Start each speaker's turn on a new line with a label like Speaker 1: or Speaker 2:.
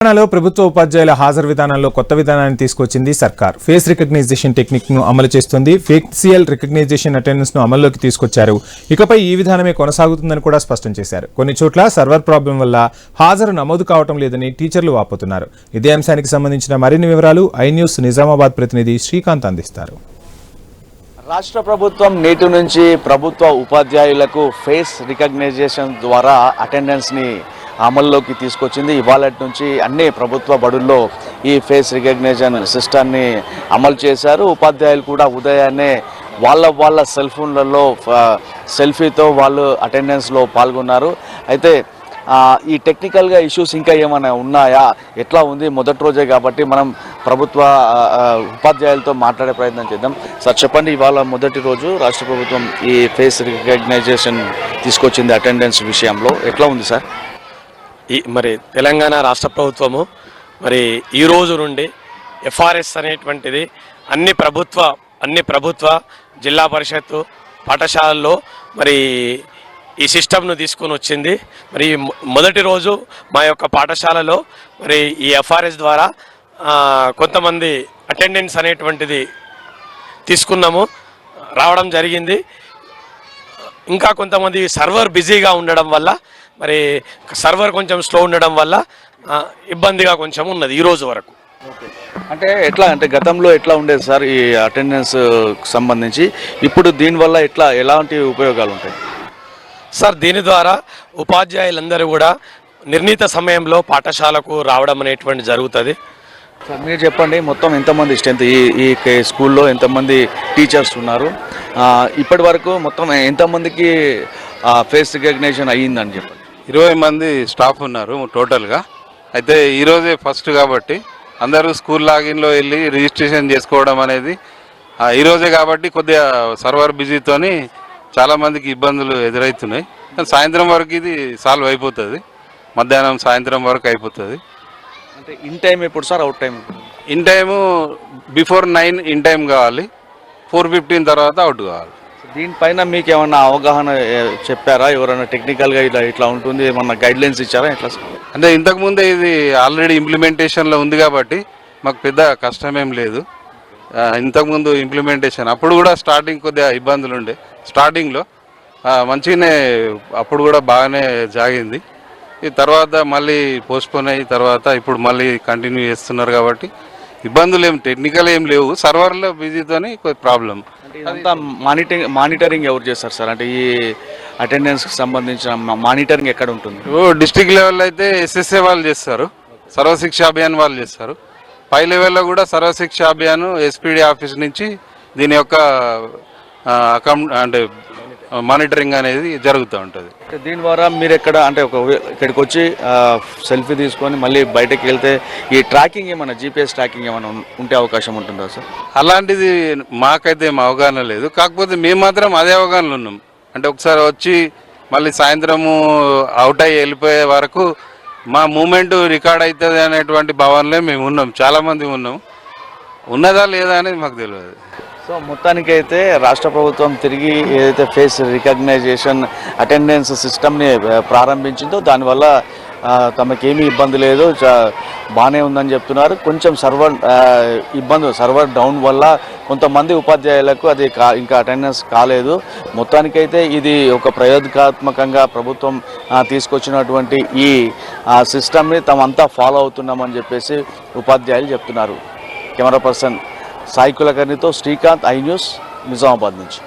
Speaker 1: తెలంగాణలో ప్రభుత్వ ఉపాధ్యాయుల హాజరు విధానంలో కొత్త విధానాన్ని తీసుకొచ్చింది సర్కార్. ఫేస్ రికగ్నైజేషన్ టెక్నిక్ ను అమలు చేస్తుంది. ఫేషియల్ రికగ్నైజేషన్ అటెండెన్స్ ను అమల్లోకి తీసుకొచ్చారు. ఇకపై ఈ విధానమే కొనసాగుతుందని కూడా స్పష్టం చేశారు. కొన్ని చోట్ల సర్వర్ ప్రాబ్లం వల్ల హాజరు నమోదు కావడం లేదని టీచర్లు వాపోతున్నారు. ఇదే అంశానికి సంబంధించిన మరిన్ని వివరాలు ఐ న్యూస్ నిజామాబాద్ ప్రతినిధి శ్రీకాంత్ అందిస్తారు.
Speaker 2: రాష్ట్ర ప్రభుత్వం నేటి నుంచి ప్రభుత్వ ఉపాధ్యాయులకు ఫేస్ రికగ్నైజేషన్ ద్వారా అటెండెన్స్ని అమల్లోకి తీసుకొచ్చింది. ఇవాళ నుంచి అన్ని ప్రభుత్వ బడుల్లో ఈ ఫేస్ రికగ్నిషన్ సిస్టమ్ని అమలు చేశారు. ఉపాధ్యాయులు కూడా ఉదయాన్నే వాళ్ళ సెల్ ఫోన్లలో సెల్ఫీతో వాళ్ళు అటెండెన్స్లో పాల్గొన్నారు. అయితే ఈ టెక్నికల్గా ఇష్యూస్ ఇంకా ఏమైనా ఉన్నాయా, ఎట్లా ఉంది? మొదటి రోజే కాబట్టి మనం ప్రభుత్వ ఉపాధ్యాయులతో మాట్లాడే ప్రయత్నం చేద్దాం. సార్ చెప్పండి, ఇవాళ మొదటి రోజు రాష్ట్ర ప్రభుత్వం ఈ ఫేస్ రికగ్నైజేషన్ తీసుకొచ్చింది అటెండెన్స్ విషయంలో, ఎట్లా ఉంది సార్?
Speaker 3: మరి తెలంగాణ రాష్ట్ర ప్రభుత్వము మరి ఈ రోజు నుండి ఎఫ్ఆర్ఎస్ అనేటువంటిది అన్ని ప్రభుత్వ జిల్లా పరిషత్తు పాఠశాలల్లో మరి ఈ సిస్టమ్ను తీసుకొని వచ్చింది. మరి మొదటి రోజు మా యొక్క పాఠశాలలో మరి ఈ ఎఫ్ఆర్ఎస్ ద్వారా కొంతమంది అటెండెన్స్ అనేటువంటిది తీసుకున్నాము, రావడం జరిగింది. ఇంకా కొంతమంది సర్వర్ బిజీగా ఉండడం వల్ల, మరి సర్వర్ కొంచెం స్లో ఉండడం వల్ల ఇబ్బందిగా కొంచెం ఉన్నది ఈ రోజు వరకు.
Speaker 2: అంటే ఎట్లా, అంటే గతంలో ఎట్లా ఉండేది సార్ ఈ అటెండెన్స్ సంబంధించి? ఇప్పుడు దీనివల్ల ఎలాంటి ఉపయోగాలు ఉంటాయి
Speaker 3: సార్? దీని ద్వారా ఉపాధ్యాయులందరూ కూడా నిర్ణీత సమయంలో పాఠశాలకు రావడం అనేటువంటి జరుగుతుంది.
Speaker 2: సార్ మీరు చెప్పండి, మొత్తం ఎంతమంది స్ట్రెంత్ ఈ స్కూల్లో ఎంతమంది టీచర్స్ ఉన్నారు? ఇప్పటి వరకు మొత్తం ఎంతమందికి ఫేస్ రికగ్నిషన్ అయ్యిందని చెప్పండి.
Speaker 4: 20 మంది స్టాఫ్ ఉన్నారు టోటల్గా. అయితే ఈరోజే ఫస్ట్ కాబట్టి అందరూ స్కూల్ లాగిన్లో వెళ్ళి రిజిస్ట్రేషన్ చేసుకోవడం అనేది ఈరోజే కాబట్టి కొద్దిగా సర్వర్ బిజీతోని చాలామందికి ఇబ్బందులు ఎదురవుతున్నాయి. సాయంత్రం వరకు ఇది సాల్వ్ అయిపోతుంది, మధ్యాహ్నం సాయంత్రం వరకు అయిపోతుంది.
Speaker 2: అంటే ఇన్ టైం ఎప్పుడు sir, out time?
Speaker 4: In time before 9 in time కావాలి, 4:15 తర్వాత అవుట్ కావాలి.
Speaker 2: దీనిపైన మీకు ఏమన్నా అవగాహన చెప్పారా? ఎవరైనా టెక్నికల్గా ఇట్లా ఉంటుంది ఏమన్నా గైడ్లైన్స్ ఇచ్చారా ఎట్లా?
Speaker 4: అంటే ఇంతకుముందే ఇది ఆల్రెడీ ఇంప్లిమెంటేషన్లో ఉంది కాబట్టి మాకు పెద్ద కష్టమేం లేదు. ఇంతకుముందు ఇంప్లిమెంటేషన్ అప్పుడు కూడా స్టార్టింగ్ కొద్దిగా ఇబ్బందులు ఉండే, స్టార్టింగ్లో మంచిగానే అప్పుడు కూడా బాగానే జాగింది. ఈ తర్వాత మళ్ళీ పోస్ట్పోన్ అయిన తర్వాత ఇప్పుడు మళ్ళీ కంటిన్యూ చేస్తున్నారు కాబట్టి ఇబ్బందులు టెక్నికల్ ఏం లేవు. సర్వర్లో బిజీతోనే ప్రాబ్లం.
Speaker 2: ఇదంతా మానిటరింగ్ ఎవరు చేస్తారు సార్? అంటే ఈ అటెండెన్స్కి సంబంధించిన మానిటరింగ్ ఎక్కడ ఉంటుంది?
Speaker 4: డిస్ట్రిక్ట్ లెవెల్లో అయితే ఎస్ఎస్ఏ వాళ్ళు చేస్తారు, సర్వశిక్ష అభియాన్ వాళ్ళు చేస్తారు. పై లెవెల్లో కూడా సర్వశిక్ష అభియాన్ ఎస్పీడీ ఆఫీస్ నుంచి దీని యొక్క అంటే మానిటరింగ్ అనేది జరుగుతూ ఉంటుంది.
Speaker 2: దీని ద్వారా మీరు ఇక్కడికి వచ్చి సెల్ఫీ తీసుకొని మళ్ళీ బయటకు వెళ్తే ఈ ట్రాకింగ్ ఏమైనా, జీపీఎస్ ట్రాకింగ్ ఏమైనా ఉంటే అవకాశం ఉంటుందా సార్?
Speaker 4: అలాంటిది మాకైతే ఏం అవగాహన లేదు. కాకపోతే మేము మాత్రం అదే అవగాహనలో ఉన్నాం. అంటే ఒకసారి వచ్చి మళ్ళీ సాయంత్రము అవుట్ అయ్యి వెళ్ళిపోయే వరకు మా మూమెంట్ రికార్డ్ అవుతుంది అనేటువంటి భావనలే మేము ఉన్నాం, చాలామంది ఉన్నాం. ఉన్నదా లేదా అనేది మాకు తెలియదు.
Speaker 2: సో మొత్తానికైతే రాష్ట్ర ప్రభుత్వం తిరిగి ఏదైతే ఫేస్ రికగ్నైజేషన్ అటెండెన్స్ సిస్టమ్ని ప్రారంభించిందో దానివల్ల తమకేమీ ఇబ్బంది లేదు, బాగానే ఉందని చెప్తున్నారు. కొంచెం సర్వర్ డౌన్ వల్ల కొంతమంది ఉపాధ్యాయులకు అది ఇంకా అటెండెన్స్ కాలేదు. మొత్తానికైతే ఇది ఒక ప్రయోగాత్మకంగా ప్రభుత్వం తీసుకొచ్చినటువంటి ఈ సిస్టమ్ని తమంతా ఫాలో అవుతున్నామని చెప్పేసి ఉపాధ్యాయులు చెప్తున్నారు. కెమెరా పర్సన్ సాయి కులకర్ణితో శ్రీకాంత్, ఐ న్యూస్, నిజామాబాద్ నుంచి.